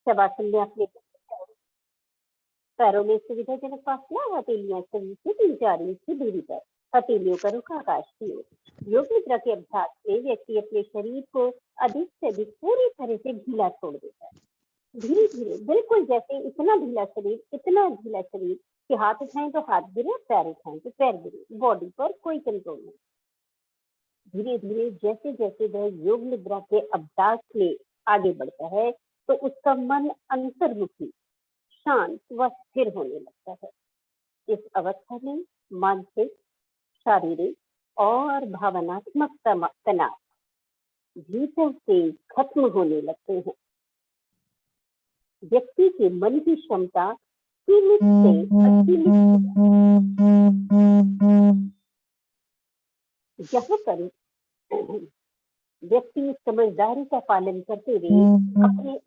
शवासन में अपने पैरों में सुविधाजनक फासला, हथेलियां शरीर से 3-4 इंच की दूरी पर, हथेलियों का रुख आकाश की ओर। योग निद्रा के अभ्यास से व्यक्ति अपने शरीर को अधिक से अधिक पूरी तरह से ढीला छोड़ देता है। धीरे धीरे, बिल्कुल जैसे इतना ढीला शरीर कि हाथ उठाएं तो हाथ गिरे, पैर उठाएं तो पैर गिरे, बॉडी पर कोई कंट्रोल नहीं। धीरे धीरे जैसे जैसे वह योग निद्रा के अभ्यास में आगे बढ़ता है, तो उसका मन अंतर्मुखी, शांत व स्थिर होने लगता है। इस अवस्था में मानसिक, शारीरिक और भावनात्मक तनाव भीतर से खत्म होने लगते हैं। व्यक्ति के मन की क्षमता सीमित से असीमित यहाँ पर व्यक्ति समझदारी का पालन करते हुए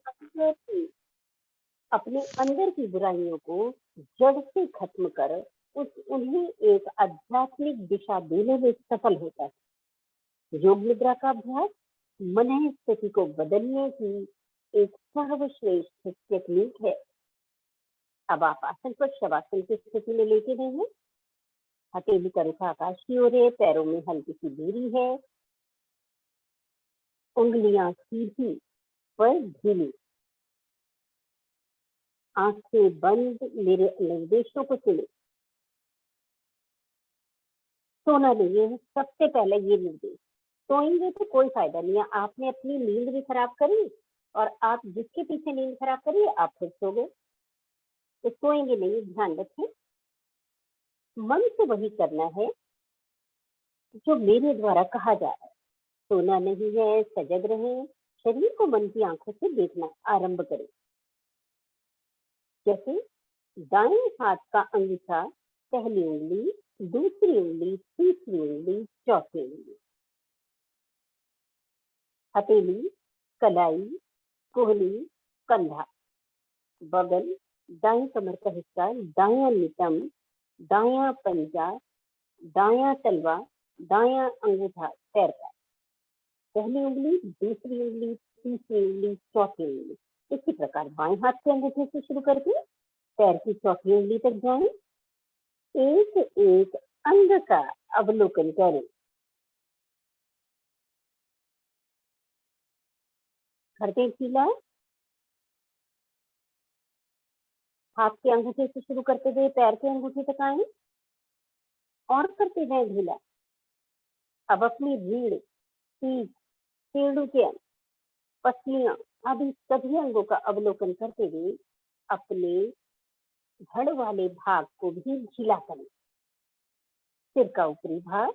अपने अंदर की बुराइयों को जड़ से खत्म कर उन्हें एक आध्यात्मिक दिशा देने में सफल होता है। योग निद्रा का अभ्यास मन स्थिति को बदलने की एक सर्वश्रेष्ठ टेक्निक है। अब आप आसन पर शवासन की स्थिति में लेटे रहे हैं। हथेली का रुख आकाश की ओर है, पैरों में हल्की सी दूरी है, उंगलियां सीधी पर ढीली, आंखें बंद, मेरे निर्देशों को सुने। सोना नहीं है सबसे पहले ये निर्देश। सोएंगे तो कोई फायदा नहीं है, आपने अपनी नींद भी खराब करी और आप जिसके पीछे नींद खराब करी आप फिर सो गए, तो सोएंगे नहीं। ध्यान रखें, मन से वही करना है जो मेरे द्वारा कहा जा रहा है। सोना नहीं है, सजग रहें, शरीर को मन की आंखों से देखना आरंभ करें। जैसे दाएं हाथ का अंगूठा, पहली उंगली, दूसरी उंगली, तीसरी उंगली, चौथी उंगली, हथेली, कलाई, कोहनी, कंधा, बगल, दाएं कमर का हिस्सा, दायां नितंब, दायां पंजा, दायां तलवा, दायां अंगूठा पैर का, पहली उंगली, दूसरी उंगली, तीसरी उंगली, चौथी उंगली। इसी प्रकार बाएं हाथ के अंगूठे से शुरू करके पैर की चौथी उंगली तक जाएं। एक एक अंग का अवलोकन करें। करते ढीला, हाथ के अंगूठे से शुरू करते हुए पैर के अंगूठे तक आए और करते जाए ढीला। अब अपनी रीढ़, पीठ, पेड़ों के अंग, पसलियां आदि सभी अंगों का अवलोकन करते हुए अपने धड़ वाले भाग को भी ढीला करें। सिर का ऊपरी भाग,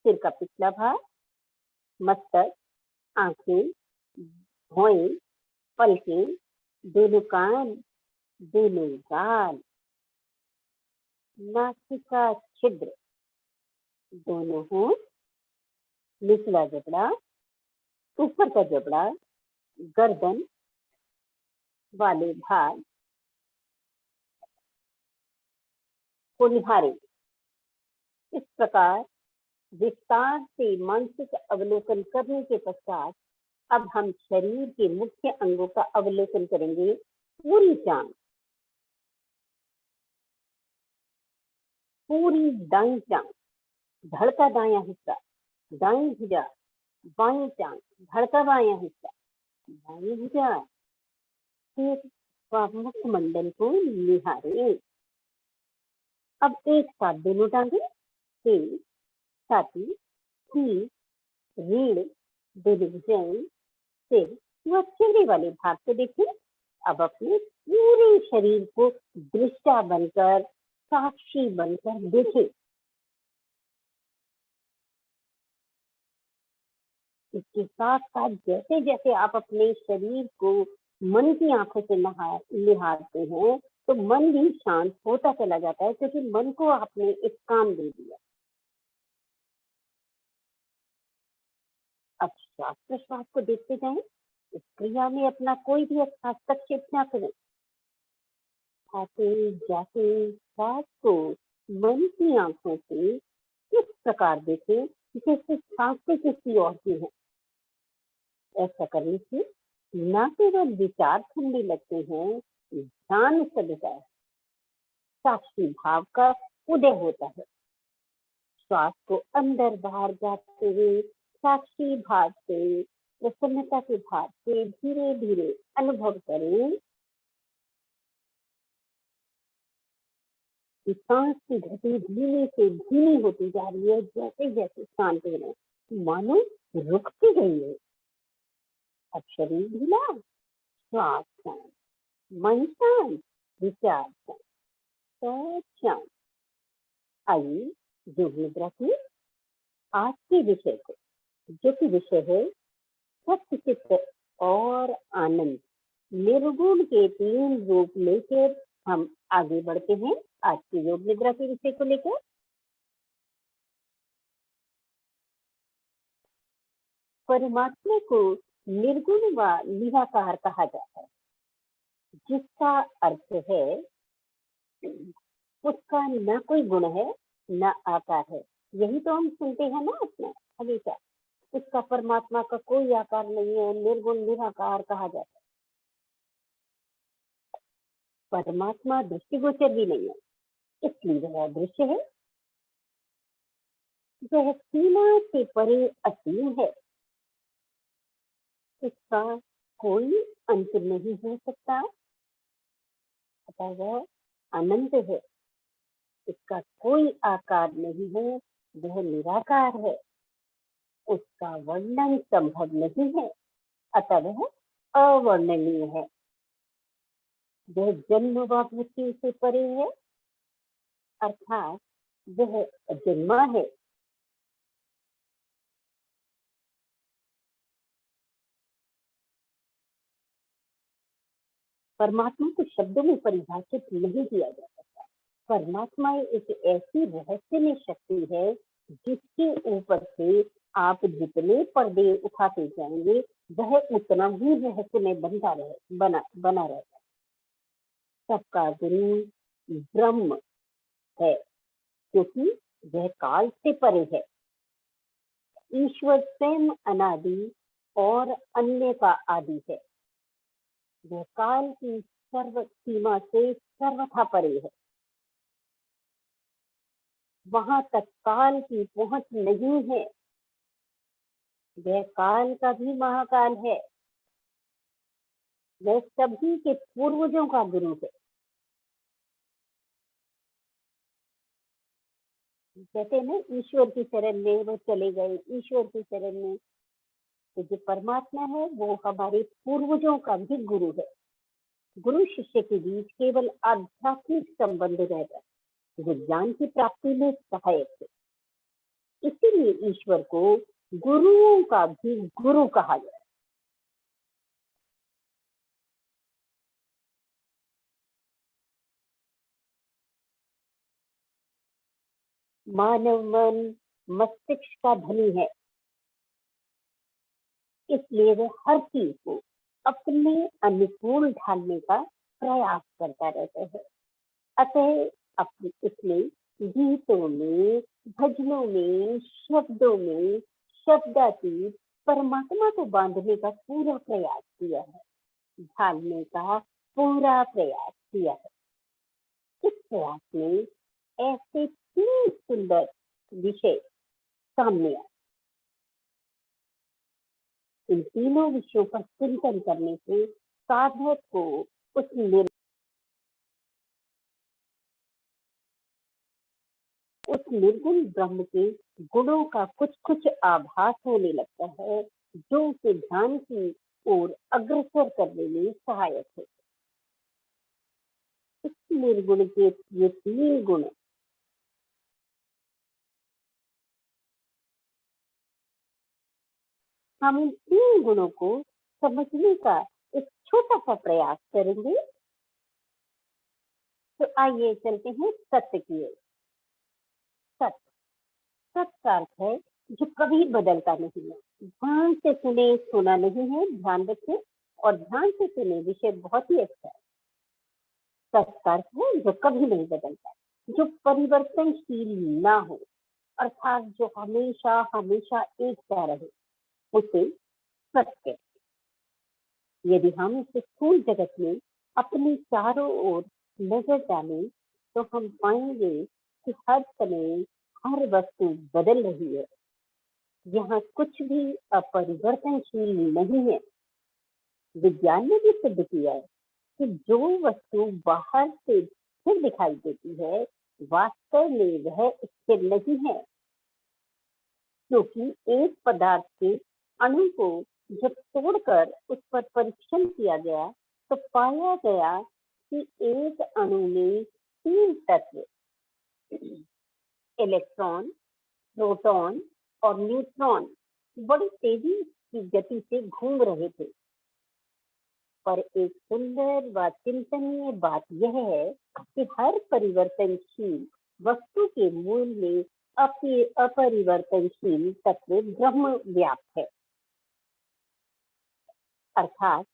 सिर का पिछला भाग, मस्तक, आंखें, भौएं, पलकें, दोनों कान, दोनों गाल, नासिका छिद्र, दोनों होंठ, निचला जबड़ा, ऊपर का जबड़ा, गर्दन वाले भाग को निहारें। इस प्रकार विस्तार से मानसिक अवलोकन करने के पश्चात अब हम शरीर के मुख्य अंगों का अवलोकन करेंगे। पूरी जांघ, पूरी दाईं जांघ, धड़ का दायां हिस्सा, दाईं भुजा, बाईं टांग, धड़ का बायां हिस्सा, बाईं भुजा, फिर मुखमंडल को निहारें। अब एक साथ दोनों टांगे, पेट, छाती, पीठ, रीढ़, दोनों भुजाएं, सिर व चेहरे वाले भाग को देखें। अब अपने पूरे शरीर को दृष्टा बनकर, साक्षी बनकर देखें। इसके साथ साथ जैसे जैसे आप अपने शरीर को मन की आंखों से निहारते हैं, तो मन भी शांत होता चला जाता है, क्योंकि मन को आपने एक काम दे दिया। अब श्वास प्रश्वास को देखते जाएं। इस क्रिया में अपना कोई भी हस्तक्षेप ना करें। आते जाते श्वास को मन की आंखों से इस प्रकार देखें जैसे सांसें किसी और की है। ऐसा करने से ना केवल विचार ठंडे लगते हैं, ध्यान चलता है, साक्षी भाव का उदय होता है। श्वास को अंदर बाहर जाते हुए साक्षी भाव से, प्रसन्नता के भाव से धीरे धीरे अनुभव करें कि सांस की गति धीमे से धीमी होती जा रही है। जैसे जैसे शांत हो रहे हैं, मानो रुकती गई है। अब शरीर ढीला, श्वास शांत, मन शांत, विचार शांत, सब शांत। आइए योग निद्रा की आज के विषय को, जो कि विषय है सत्य चित्त और आनंद, निर्गुण के तीन रूप लेकर हम आगे बढ़ते हैं। आज की योग निद्रा के विषय को लेकर परमात्मा को निर्गुण व निराकार कहा जाता है, जिसका अर्थ है उसका न कोई गुण है न आकार है। यही तो हम सुनते हैं ना अपना हमेशा, उसका परमात्मा का कोई आकार नहीं है, निर्गुण निराकार कहा जाता है। परमात्मा दृष्टिगोचर भी नहीं है, इसलिए वह अदृश्य है। वह सीमा से परे असीम है, इसका कोई अंत नहीं हो सकता, अतः वह अनंत है। इसका कोई आकार नहीं है, वह निराकार है। उसका वर्णन संभव नहीं है, अतः वह अवर्णनीय है। वह जन्म व मृत्यु से परे है, अर्थात वह अजन्मा है। परमात्मा को शब्दों में परिभाषित नहीं किया जा सकता। परमात्मा एक ऐसी रहस्यमय शक्ति है जिसके ऊपर से आप जितने पर्दे उठाते जाएंगे वह उतना ही रहस्यमय बना रहेगा। सबका गुरु ब्रह्म है, क्योंकि वह काल से परे है। ईश्वर स्वयं अनादि और अन्य का आदि है। वह काल की सर्व सीमा से सर्वथा परे है। वहां तक काल की पहुंच नहीं है। वह काल का भी महाकाल है। वह सभी के पूर्वजों का गुरु है। कहते हैं ना, ईश्वर की शरण में वो चले गए, ईश्वर की शरण में। तो जो परमात्मा है वो हमारे पूर्वजों का भी गुरु है। गुरु शिष्य के बीच केवल आध्यात्मिक संबंध रहता है, जो ज्ञान की प्राप्ति में सहायक है। इसीलिए ईश्वर को गुरुओं का भी गुरु कहा गया। मानव मन मस्तिष्क का धनी है, इसलिए वह हर चीज को अपने अनुकूल ढालने का प्रयास करता रहता है। अतः अपने इसने गीतों में, भजनों में, शब्दों में शब्दातीत परमात्मा को बांधने का पूरा प्रयास किया है, ढालने का पूरा प्रयास किया है। इस प्रयास में ऐसे तीन सुंदर विषय सामने आए। इन तीनों विषयों पर चिंतन करने से साधक को उस निर्गुण ब्रह्म के गुणों का कुछ कुछ आभास होने लगता है, जो उसे ध्यान की ओर अग्रसर करने में सहायक है। इस निर्गुण के ये तीन गुण, हम इन तीन गुणों को समझने का एक छोटा सा प्रयास करेंगे। तो आइए चलते हैं सत्य की ओर। सत्य, सत्य का अर्थ है जो कभी बदलता नहीं है। ध्यान से सुने, सुना नहीं है, ध्यान रखें, और ध्यान से सुने विषय बहुत ही अच्छा है। सत्य का अर्थ है जो कभी नहीं बदलता, जो परिवर्तनशील ना हो, अर्थात जो हमेशा हमेशा एक सा रहे, उसे सत्य। यदि हम इस स्थूल जगत में अपने चारों ओर नजर डालें तो हम पाएंगे कि हर समय हर वस्तु बदल रही है। यहाँ कुछ भी अपरिवर्तनशील नहीं है। विज्ञान ने भी सिद्ध किया है कि जो वस्तु बाहर से स्थिर दिखाई देती है, वास्तव में वह स्थिर नहीं है, क्योंकि एक पदार्थ के अणु को जब तोड़कर उस पर परीक्षण किया गया तो पाया गया कि एक अणु में तीन तत्व, इलेक्ट्रॉन, प्रोटॉन और न्यूट्रॉन, बड़ी तेजी की गति से घूम रहे थे। पर एक सुंदर व चिंतनीय बात यह है कि हर परिवर्तनशील वस्तु के मूल में अपरिवर्तनशील तत्व ब्रह्म व्याप्त है। अर्थात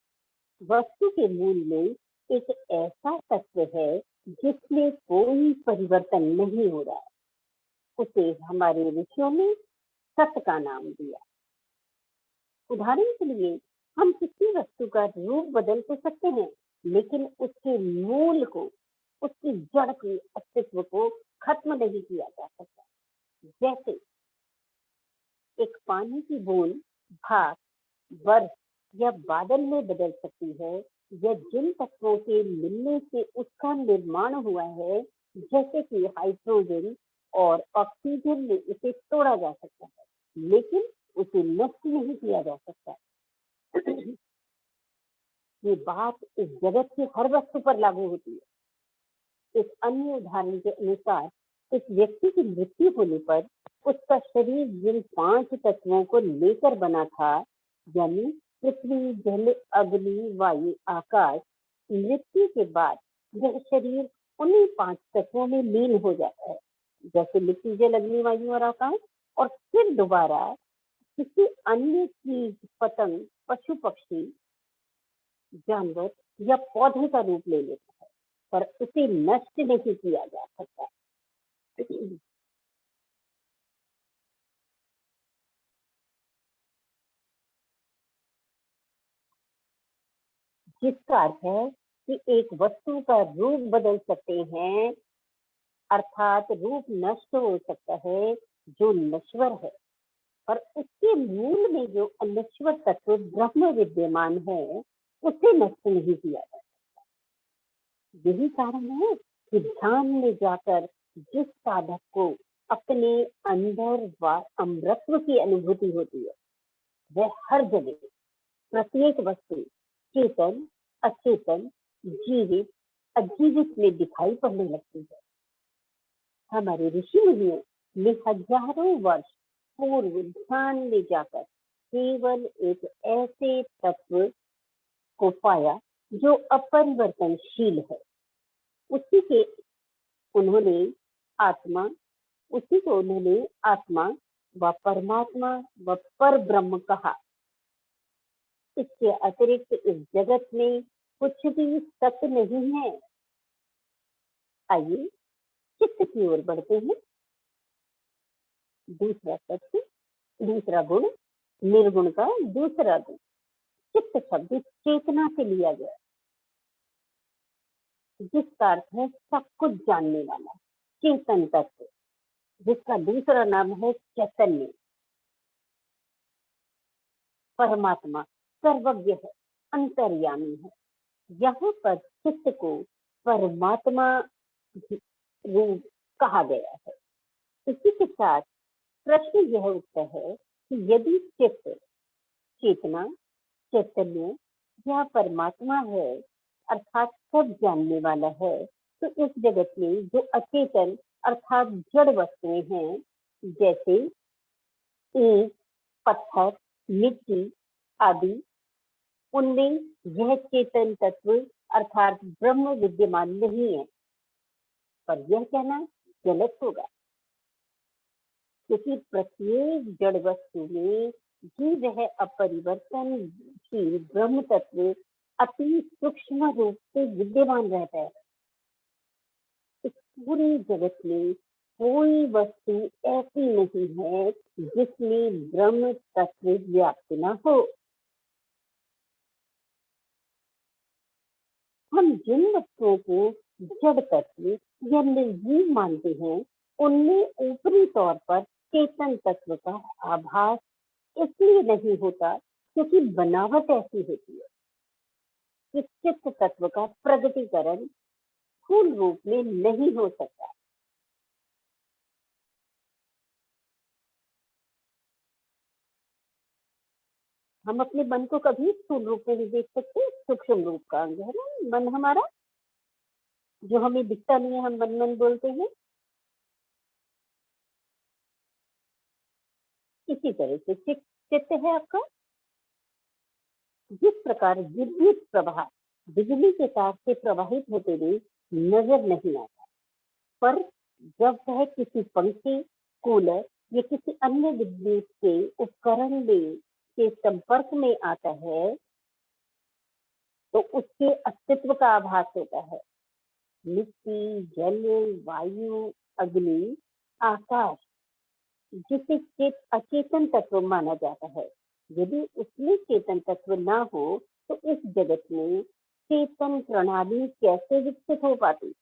वस्तु के मूल में एक ऐसा तत्व है जिसमें कोई परिवर्तन नहीं हो रहा है। उसे हमारे ऋषियों ने सत्य का नाम दिया। उदाहरण के लिए हम किसी वस्तु का रूप बदल तो सकते हैं, लेकिन उसके मूल को, उसकी जड़ के अस्तित्व को खत्म नहीं किया जा सकता। जैसे एक पानी की बूंद भाप, बर्फ या बादल में बदल सकती है, या जिन तत्वों के मिलने से उसका निर्माण हुआ है, जैसे कि हाइड्रोजन और ऑक्सीजन में, उसे तोड़ा जा सकता है, लेकिन उसे नष्ट नहीं किया जा सकता। ये बात इस जगत की हर वस्तु पर लागू होती है। एक अन्य उदाहरण के अनुसार एक व्यक्ति की मृत्यु होने पर उसका शरीर जिन पांच तत्वों को लेकर बना था, यानी पृथ्वी, जल, अग्नि, वायु, आकाश, मृत्यु के बाद यह शरीर उन्हीं पांच तत्वों में लीन हो जाता है, जैसे मिट्टी, जल, अग्नि, वायु और आकाश, और फिर दोबारा किसी अन्य चीज, पतंग, पशु पक्षी, जानवर या पौधे का रूप ले लेता है, पर उसे नष्ट नहीं किया जा सकता। जिसका अर्थ है कि एक वस्तु का रूप बदल सकते हैं, अर्थात रूप नष्ट हो सकता है जो नश्वर है, और उसके मूल में जो अनश्वर तत्व ब्रह्म विद्यमान है, उसे नष्ट नहीं किया जा। यही कारण है कि ध्यान में जाकर जिस साधक को अपने अंदर व अमृतत्व की अनुभूति होती है, वह हर जगह, प्रत्येक वस्तु, चेतन, अचेतन, जीवित, अजीवित में दिखाई पड़ने लगती है। हमारे ऋषि मुनियों ने हजारों वर्ष पूर्व ध्यान में जाकर केवल एक ऐसे तत्व को पाया जो अपरिवर्तनशील है। उसी के उन्होंने आत्मा उसी को उन्होंने आत्मा व परमात्मा व पर ब्रह्म कहा। इसके अतिरिक्त इस जगत में कुछ भी सत्य नहीं है। आइए चित्त की ओर बढ़ते हैं। दूसरा सत्य, दूसरा गुण, निर्गुण का दूसरा गुण। चित्त शब्द चेतना से लिया गया, जिसका अर्थ है सब कुछ जानने वाला, चेतन तत्व, जिसका दूसरा नाम है चैतन्य। परमात्मा सर्वज्ञ है, अंतर्यामी है। यहाँ पर चित्त को परमात्मा रूप कहा गया है। इसी के साथ प्रश्न यह उठता है कि यदि चित्त, चेतना, चैतन्य या परमात्मा है, अर्थात सब जानने वाला है, तो इस जगत में जो अचेतन अर्थात जड़ वस्तुएं हैं, जैसे ईंट, पत्थर, मिट्टी आदि, उनमें यह चेतन तत्व अर्थात ब्रह्म विद्यमान नहीं है। पर यह कहना गलत होगा, क्योंकि प्रत्येक जड़ वस्तु में भी वह अपरिवर्तनशील ब्रह्म तत्व अति सूक्ष्म रूप से विद्यमान रहता है। इस पूरे जगत में कोई वस्तु ऐसी नहीं है जिसमें ब्रह्म तत्व व्याप्त न हो। हम जिन वस्तुओं को जड़ तत्व या निर्जीव मानते हैं, उनमें ऊपरी तौर पर चेतन तत्व का आभास इसलिए नहीं होता क्योंकि बनावट ऐसी होती है कि चित्त तत्व का प्रगटीकरण स्थूल रूप में नहीं हो सकता। हम अपने मन को कभी स्थूल रूप में नहीं देख सकते, सूक्ष्म रूप का अंग है ना मन हमारा, जो हमें दिखता नहीं है, हम मन मन बोलते हैं। इसी तरह से चित्त है आपका। जिस प्रकार विद्युत प्रवाह बिजली के तार से प्रवाहित होते हुए नजर नहीं आता, पर जब वह किसी पंखे, कूलर या किसी अन्य विद्युत के उपकरण में के संपर्क में आता है, तो उसके अस्तित्व का आभास होता है। मिट्टी, जल, वायु, अग्नि, आकाश, जिसे अचेतन तत्व माना जाता है, यदि उसमें चेतन तत्व ना हो तो इस जगत में चेतन प्रणाली कैसे विकसित हो पाती।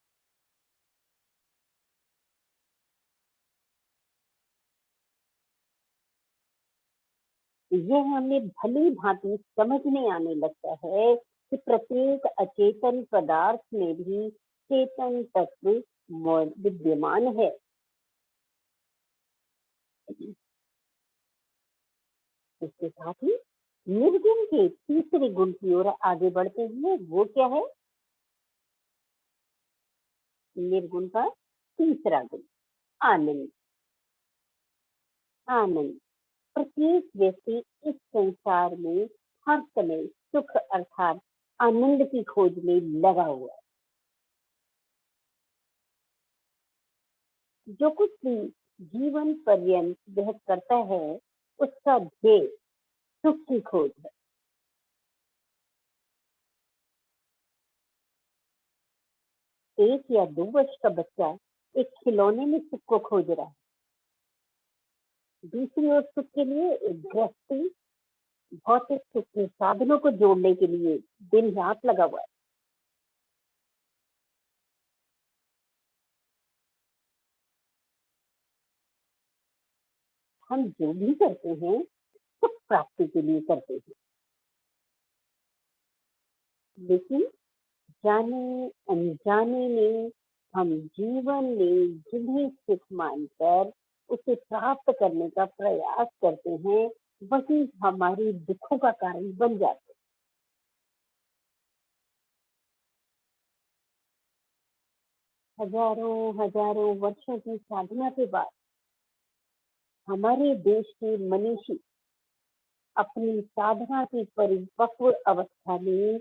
यह हमें भली भांति समझ में आने लगता है कि प्रत्येक अचेतन पदार्थ में भी चेतन तत्व विद्यमान है। इसके साथ ही निर्गुण के तीसरे गुण की ओर आगे बढ़ते हैं। वो क्या है? निर्गुण का तीसरा गुण आनंद। आनंद। प्रत्येक व्यक्ति इस संसार में हर समय सुख अर्थात आनंद की खोज में लगा हुआ है। जो कुछ भी जीवन पर्यंत वह करता है, उसका ध्येय सुख की खोज है। एक या 2 वर्ष का बच्चा एक खिलौने में सुख को खोज रहा है। दूसरी ओर सुख के लिए एक गृहस्थी भौतिक सुख के साधनों को जोड़ने के लिए दिन रात लगा हुआ है। हम जो भी करते हैं सुख प्राप्ति के लिए करते हैं, लेकिन जाने अनजाने में हम जीवन में जिन्हें सुख मानकर उसे प्राप्त करने का प्रयास करते हैं, वही हमारे दुखों का कारण बन जाते हैं। हजारों हजारों वर्षों की साधना के बाद हमारे देश के मनीषी अपनी साधना की परिपक्व अवस्था में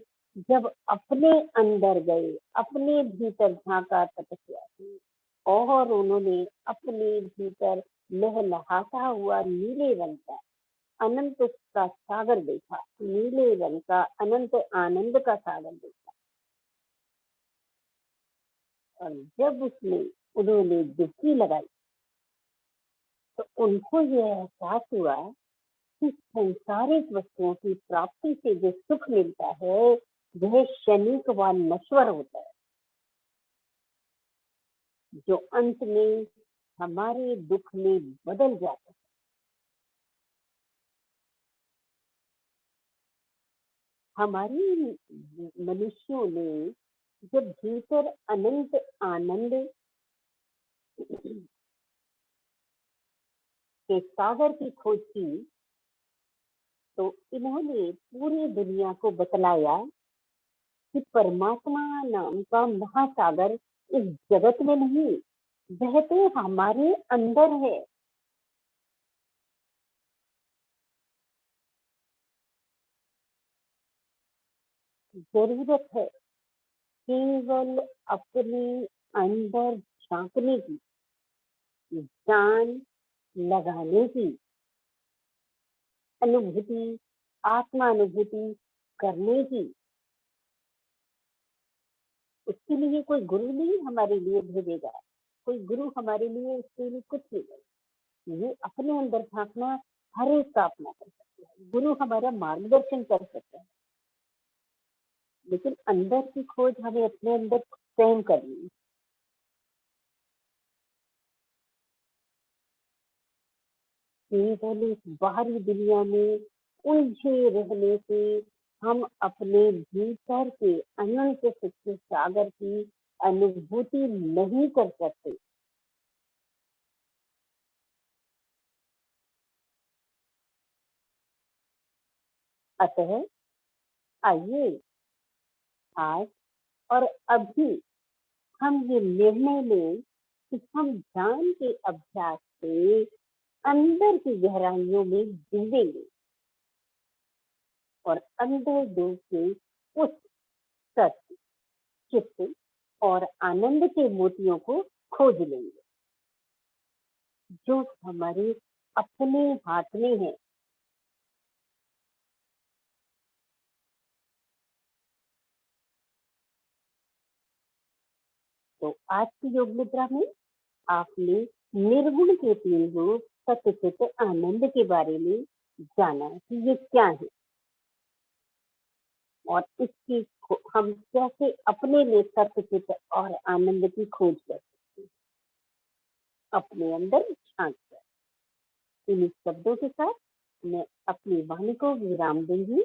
जब अपने अंदर गए, अपने भीतर झांका तपस्या की और उन्होंने अपने भीतर लहलहाता हुआ नीले रंग का अनंत का सागर देखा, नीले रंग का अनंत आनंद का सागर देखा। और जब उसमें उन्होंने डुबकी लगाई तो उनको यह एहसास हुआ कि संसारिक वस्तुओं की प्राप्ति से जो सुख मिलता है वह क्षणिक व नश्वर होता है, जो अंत में हमारे दुख में बदल जाता है। हमारी मनुष्यों ने जब भीतर अनंत आनंद के सागर की खोज की, तो इन्होंने पूरी दुनिया को बतलाया कि परमात्मा नाम का महासागर इस जगत में नहीं, वह तो हमारे अंदर है। जरूरत है केवल अपने अंदर झांकने की, जान लगाने की, अनुभूति, आत्मा अनुभूति करने की। उसके लिए कोई गुरु नहीं हमारे लिए भेजेगा, कोई गुरु हमारे लिए इसके लिए कुछ नहीं करेगा। ये अपने अंदर झांकना हर एक का अपना कर सकता है। गुरु हमारा मार्गदर्शन कर सकता है। लेकिन अंदर की खोज हमें अपने अंदर स्वयं करनी है। केवल इस बाहरी दुनिया में उलझे रहने से हम अपने भीतर के अनंत सुख के सागर की अनुभूति नहीं कर सकते। अतः आइए आज और अभी हम ये निर्णय लें कि हम ध्यान के अभ्यास से अंदर की गहराइयों में डूबेंगे और अंदर डूब के उस सत्य, चित्त और आनंद के मोतियों को खोज लेंगे जो हमारे अपने हाथ में है। तो आज की योग मुद्रा में आपने निर्गुण के तीन रूप सत्य, चित्त, आनंद के बारे में जाना कि ये क्या है और इसकी हम कैसे अपने लिए सत्य, चित्त और आनंद की खोज कर सकते हैं अपने अंदर झांक कर। इन शब्दों के साथ मैं अपनी वाणी को विराम दूंगी।